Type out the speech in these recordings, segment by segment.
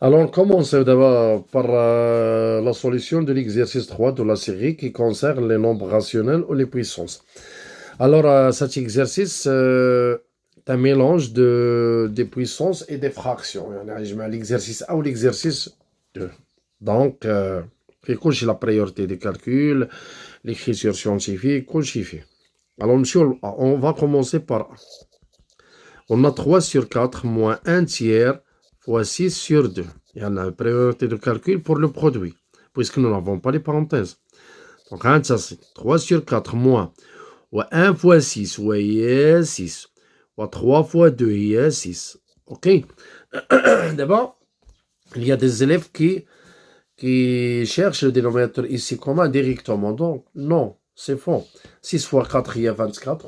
Alors, on commence d'abord par la solution de l'exercice 3 de la série qui concerne les nombres rationnels ou les puissances. Alors, cet exercice est un mélange des puissances et des fractions. Je mets l'exercice 1 ou l'exercice 2. Donc, j'ai la priorité des calculs, l'écriture scientifique, كلشي. Alors, monsieur, on va commencer par... On a 3 sur 4 moins 1 tiers fois 6 sur 2. Il y a la priorité de calcul pour le produit, puisque nous n'avons pas les parenthèses. Donc, ça c'est 3 sur 4 moins 1 fois 6, ouais, 6. 3 fois 2, il y a 6. OK. D'abord, il y a des élèves qui cherchent le dénominateur ici commun directement. Donc, non, c'est faux. 6 fois 4, il y a 24.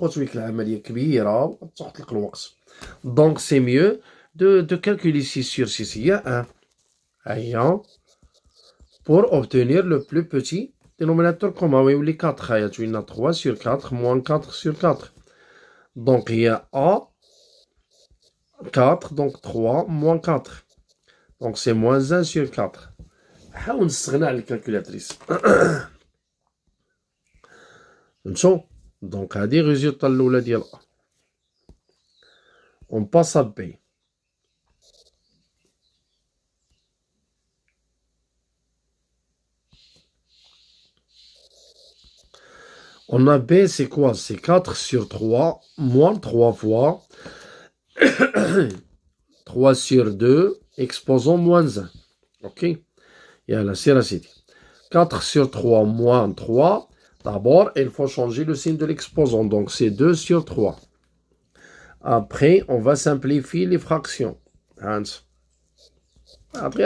Donc, c'est mieux de calculer 6 sur 6. Il y a 1. Pour obtenir le plus petit dénominateur commun. Oui, les 4. Il y a 3 sur 4 moins 4 sur 4. Donc, il y a A, 4, donc 3 moins 4. Donc, c'est moins 1 sur 4. حاول نستغنى على الكالكولاتريس. فهمتوا؟ دونك هادي الريزولطا الاولى ديال A. On passe à B. On a B, c'est quoi? C'est 4 sur 3, moins 3 fois 3 sur 2, exposant moins 1. OK? Yalla, c'est la cité. 4 sur 3 moins 3. D'abord, il faut changer le signe de l'exposant. Donc, c'est 2 sur 3. Après, on va simplifier les fractions. Après,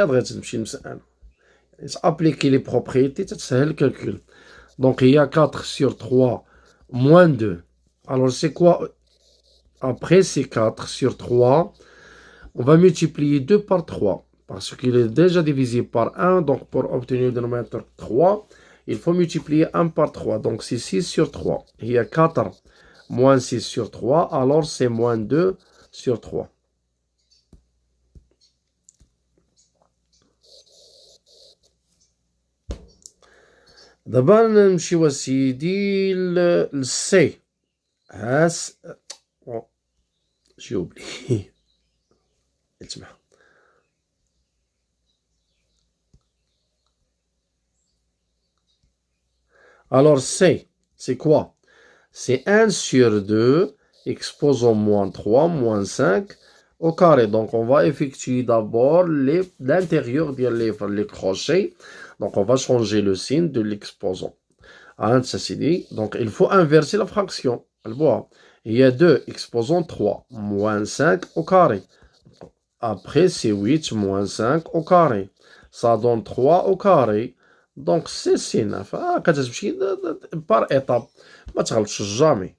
appliquer les propriétés, c'est le calcul. Donc, il y a 4 sur 3 moins 2. Alors, c'est quoi? Après, c'est 4 sur 3. On va multiplier 2 par 3. Parce qu'il est déjà divisé par 1. Donc, pour obtenir le dénominateur 3, il faut multiplier 1 par 3. Donc, c'est 6 sur 3. Il y a 4 moins 6 sur 3. Alors, c'est moins 2 sur 3. D'abord, نمشيو سيدي السي. J'ai oublié. Alors, C, c'est quoi? C'est 1 sur 2, exposant moins 3, moins 5 au carré. Donc, on va effectuer d'abord l'intérieur des crochets. Donc, on va changer le signe de l'exposant. Ça c'est dit. Donc, il faut inverser la fraction. Il y a 2 exposant 3, moins 5 au carré. Après, c'est 8 moins 5 au carré. Ça donne 3 au carré. Donc, c'est signe. Par étape. ما تغلطش jamais.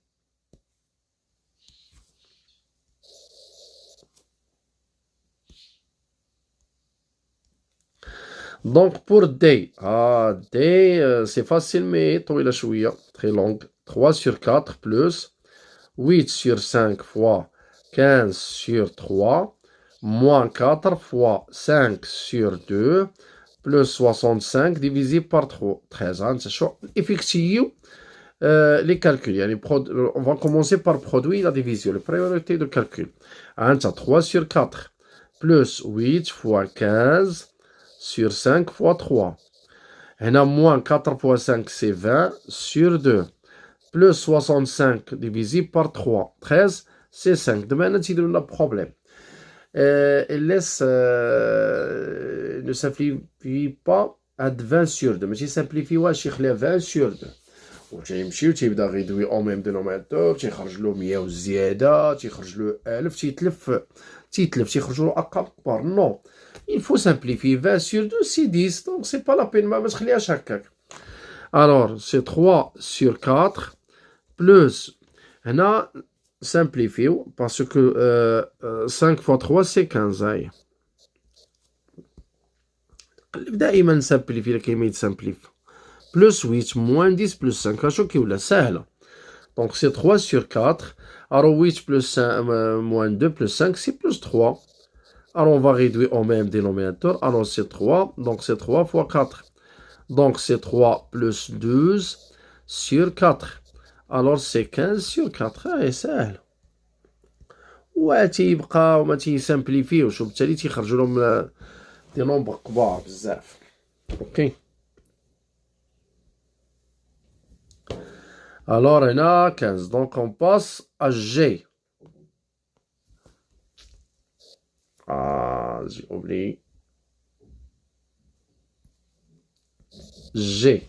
Donc, pour D. D, c'est facile, mais طويلة شوية. Très longue. 3 sur 4 plus 8 sur 5 fois 15 sur 3 moins 4 fois 5 sur 2 plus 65 divisé par 13. Effectuez les calculs. On va commencer par produire la division, la priorité de calcul. 3 sur 4 plus 8 fois 15 sur 5 fois 3. On a moins 4 fois 5, c'est 20 sur 2. Plus 65 divisé par 3. 13, c'est 5. Demain, on a un problème. Ne simplifie pas à 20 sur 2. Mais il simplifie à 20 sur 2. وتيمشي وتيبدا غيدوي او ميم دينوميناتور تيخرج له 100 وزياده تيخرج له 1000 تيتلف تيخرج له ارقام كبار نو il faut simplifier 20 sur 2 c'est 10 donc c'est pas la peine ما تخليهاش هكاك. Alors c'est 3 sur 4 plus هنا simplifier parce que 5 fois 3 c'est 15 هاي دائما simplifier كيما يتسامبليف plus 8 moins 10 plus 5 donc c'est 3 sur 4 alors 8 plus 5 moins 2 plus 5 c'est plus 3 Alors, on va réduire au même dénominateur. Alors, c'est 3. Donc, c'est 3 fois 4. Donc, c'est 3 plus 12 sur 4. Alors, c'est 15 sur 4. Ah, سهل. وتيبقى وما تيسامبليفيوش وبالتالي تيخرجوا لهم دي نومبر كبار بزاف. اوكي. Alors, هنا 15. Donc, on passe à G. Ah, j'ai oublié. G.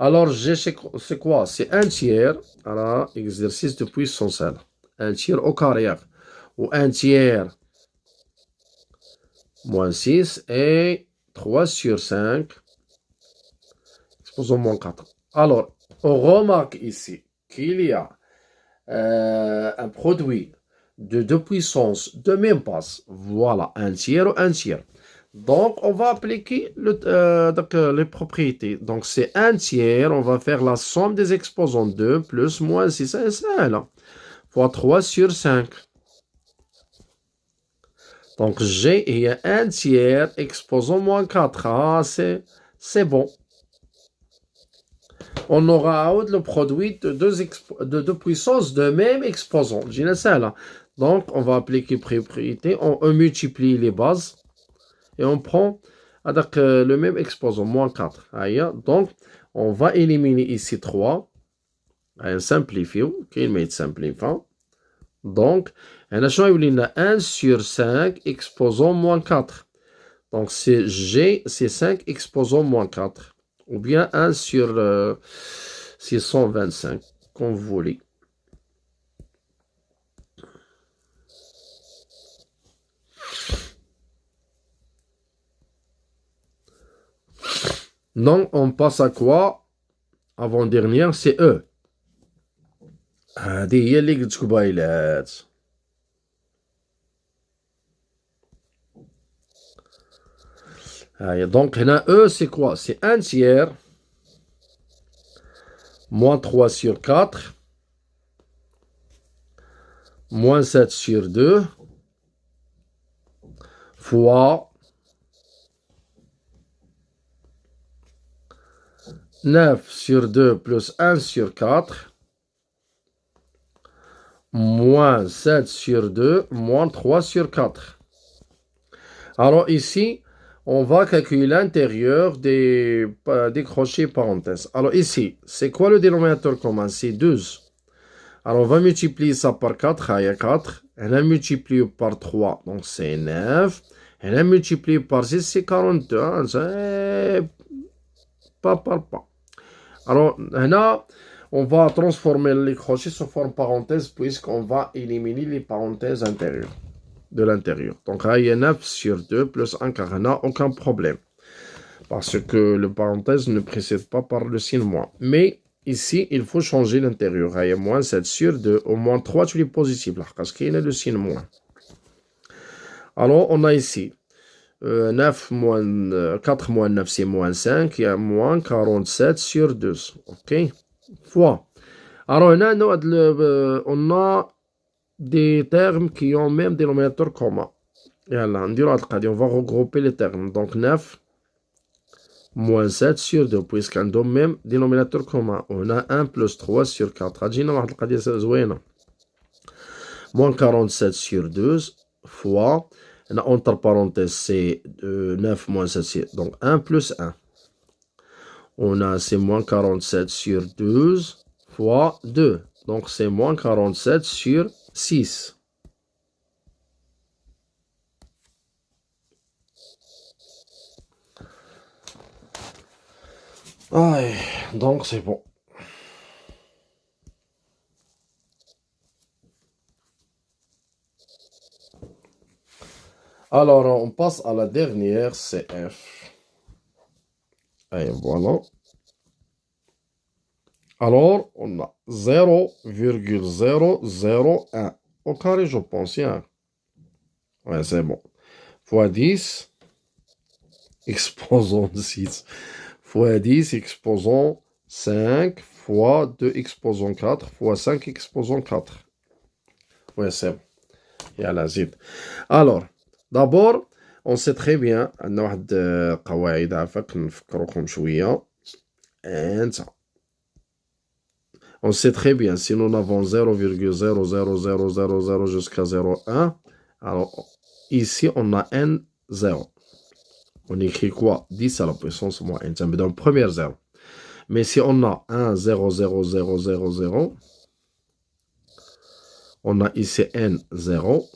Alors, G, c'est quoi? C'est 1 tiers. Alors, exercice de puissance L. 1 tiers au carré. Ou 1 tiers moins 6 et 3 sur 5. Exposons moins 4. Alors, on remarque ici qu'il y a un produit de deux puissances de même passe. Voilà, 1 tiers ou 1 tiers. Donc, on va appliquer les propriétés. Donc, c'est 1 tiers. On va faire la somme des exposants 2 plus moins 6. C'est ça, là. Fois 3 sur 5. Donc, G, il y a 1 tiers, exposant moins 4. Ah, c'est bon. On aura le produit de deux puissances de même exposant. J'ai ça, là. Donc, on va appliquer propriété. On multiplie les bases. Et on prend avec le même exposant, moins 4. Donc, on va éliminer ici 3. Simplifier. Qu'il met simplifiant. Donc, on a 1 sur 5 exposant moins 4. Donc, c'est G, c'est 5 exposant moins 4. Ou bien 1 sur 625, comme vous voulez. Non, on passe à quoi? Avant-dernière, c'est E. هذه هي اللي قلت قبيلات. Donc, هنا E, c'est quoi? C'est 1 tiers moins 3 sur 4 moins 7 sur 2 fois 9 sur 2 plus 1 sur 4 moins 7 sur 2 moins 3 sur 4. Alors ici, on va calculer l'intérieur des crochets parenthèses. Alors ici, c'est quoi le dénominateur commun? C'est 12. Alors on va multiplier ça par 4. Il y a 4. On a multiplié par 3, donc c'est 9. On a multiplié par 6, c'est 42. C'est pas. Alors là, on va transformer les crochets sous forme parenthèse puisqu'on va éliminer les parenthèses intérieures de l'intérieur. Donc là, il y a 9 sur 2 plus 1 car il n'y a aucun problème. Parce que le parenthèse ne précède pas par le signe moins. Mais ici, il faut changer l'intérieur. Il y a moins 7 sur 2. Au moins 3, tu es positif là, parce qu'il y a le signe moins. Alors, on a ici 4 moins 9, c'est moins 5. Il y a moins 47 sur 2. OK? Fois. Alors, on a des termes qui ont même dénominateur commun. Et là, on va regrouper les termes. Donc, 9 moins 7 sur 2, puisqu'on a même dénominateur commun. On a 1 plus 3 sur 4. Moins 47 sur 12 fois, entre parenthèses, c'est 9 moins 7, donc 1 plus 1. On a, c'est moins 47 sur 12 fois 2. Donc, c'est moins 47 sur 6. Donc, c'est bon. Alors, on passe à la dernière, c'est F. Et voilà. Alors, on a 0,001 au carré, je pense. Hein. Ouais, c'est bon. Fois 10, exposant 6. Fois 10, exposant 5. Fois 2, exposant 4. Fois 5, exposant 4. Ouais, c'est bon. Il y a la zid. Alors, D'abord, on sait très bien عندنا واحد قواعد عافاك نفكروكم شوية. On sait très bien, si nous avons 0,00000 jusqu'à 0,1, alors ici on a un 0. On écrit quoi? 10 à la puissance moins 1. Ça me donne premier 0. Mais si on a 1, 0, 0, 0, 0, 0, on a ici n 0,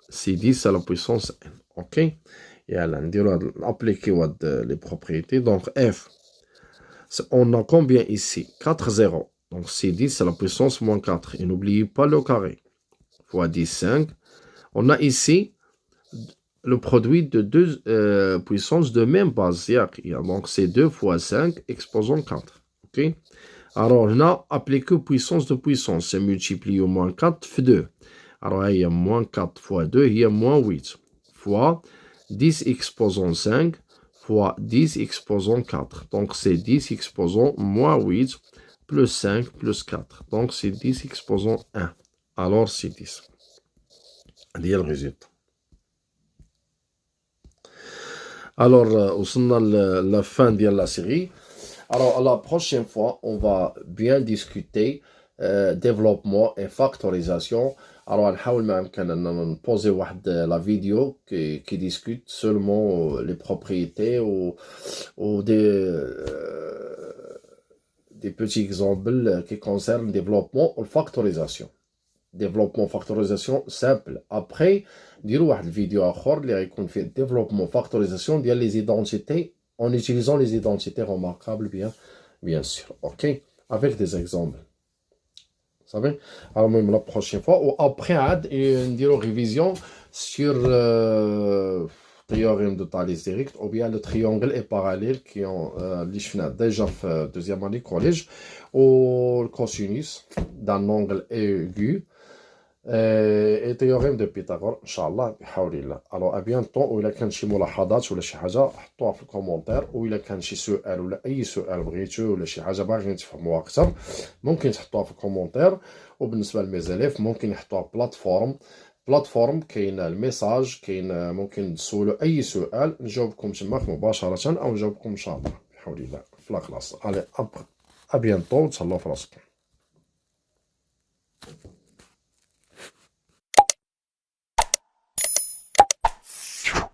c'est 10 à la puissance n. Ok? Et alors, on va appliquer les propriétés. Donc, f, on a combien ici? 4 0. Donc, c'est 10 à la puissance moins 4. Et n'oubliez pas le carré. Fois 10, 5. On a ici le produit de deux puissances de même base. Donc, c'est 2 fois 5 exposant 4. Ok? Alors, on a appliqué puissance de puissance. C'est multiplié au moins 4 fois 2. Alors, il y a moins 4 fois 2, il y a moins 8. Fois 10 exposant 5 fois 10 exposant 4. Donc, c'est 10 exposant moins 8 plus 5 plus 4. Donc, c'est 10 exposant 1. Alors, c'est 10. C'est le résultat. Alors, on a la fin de la série. Alors, la prochaine fois, on va bien discuter développement et factorisation. Alors, on va poser la vidéo qui discute seulement les propriétés ou des petits exemples qui concernent le développement ou la factorisation. Développement factorisation simple. Après, نديروا واحد الفيديو اخر اللي غيكون فيه développement factorisation ديال les identités en utilisant les identités remarquables bien sûr. OK, avec des exemples. Ça va? Alors même la prochaine fois ou après عاد نديروا révision sur théorème de Thalès direct ou bien le triangle et parallèle qui ont اللي شفنا déjà في deuxième année collège ou le cosinus d'un angle aigu et théorème de Pythagore ان شاء الله بحول الله. Alors à bientôt. وإلا كان شي ملاحظات ولا شي حاجه حطوها في الكومونتير. وإلا كان شي سؤال ولا اي سؤال بغيتو ولا شي حاجه باغيين تفهموها اكثر ممكن تحطوها في الكومونتير. وبالنسبه للميزاليف ممكن يحطوها بلاتفورم كاين الميساج كاين ممكن تسولوا اي سؤال نجاوبكم تماك مباشره او نجاوبكم ان شاء الله بحول الله في لا كلاس. علي ابيانطو تهلاو في راسكم.